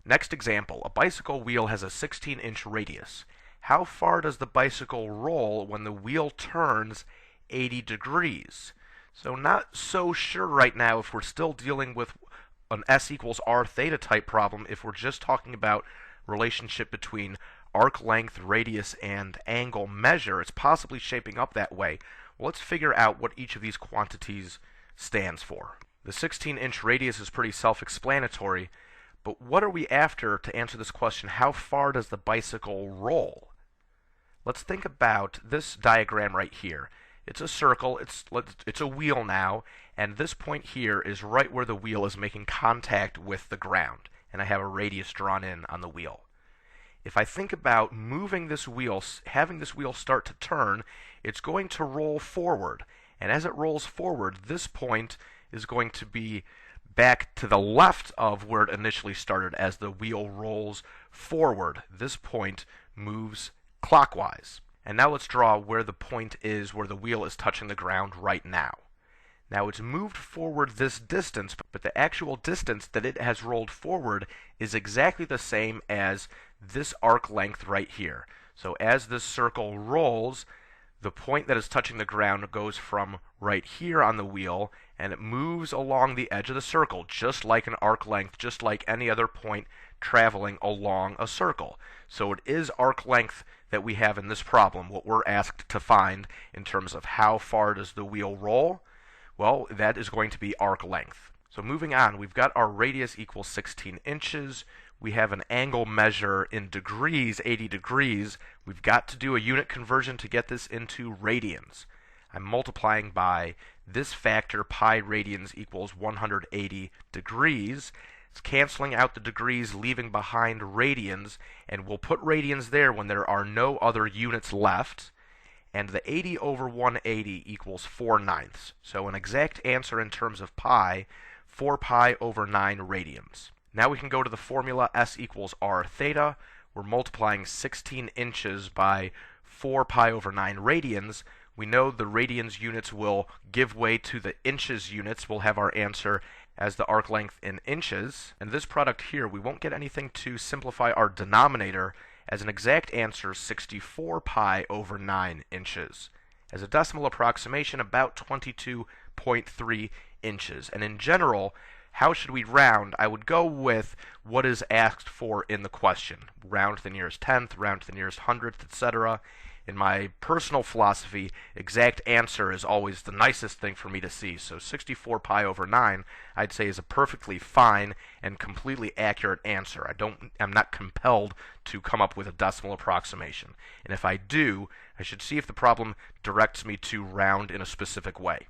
Next example, a bicycle wheel has a 16-inch radius. How far does the bicycle roll when the wheel turns 80 degrees? So not so sure right now if we're still dealing with an S equals R theta type problem if we're just talking about relationship between arc length, radius, and angle measure. It's possibly shaping up that way. Well, let's figure out what each of these quantities stands for. The 16-inch radius is pretty self-explanatory, but what are we after to answer this question? How far does the bicycle roll? Let's think about this diagram right here. It's a circle, it's a wheel now, and this point here is right where the wheel is making contact with the ground, and I have a radius drawn in on the wheel. If I think about moving this wheel, having this wheel start to turn, it's going to roll forward, and as it rolls forward, this point is going to be back to the left of where it initially started. As the wheel rolls forward, this point moves clockwise. And now let's draw where the point is where the wheel is touching the ground right now. Now it's moved forward this distance, but the actual distance that it has rolled forward is exactly the same as this arc length right here. So as this circle rolls, the point that is touching the ground goes from right here on the wheel, and it moves along the edge of the circle, just like an arc length, just like any other point traveling along a circle. So it is arc length that we have in this problem, what we're asked to find in terms of how far does the wheel roll. Well, that is going to be arc length. So moving on, we've got our radius equals 16 inches. We have an angle measure in degrees, 80 degrees. We've got to do a unit conversion to get this into radians. I'm multiplying by this factor, pi radians equals 180 degrees. It's canceling out the degrees, leaving behind radians, and we'll put radians there when there are no other units left. And the 80 over 180 equals 4/9. So an exact answer in terms of pi, 4 pi over 9 radians. Now we can go to the formula S equals R theta. We're multiplying 16 inches by 4 pi over 9 radians. We know the radians units will give way to the inches units. We'll have our answer as the arc length in inches. And this product here, we won't get anything to simplify our denominator, as an exact answer 64 pi over 9 inches. As a decimal approximation, about 22.3 inches. And in general, how should we round? I would go with what is asked for in the question. Round to the nearest tenth, round to the nearest hundredth, etc. In my personal philosophy, exact answer is always the nicest thing for me to see. So 64 pi over 9, I'd say, is a perfectly fine and completely accurate answer. I'm not compelled to come up with a decimal approximation. And if I do, I should see if the problem directs me to round in a specific way.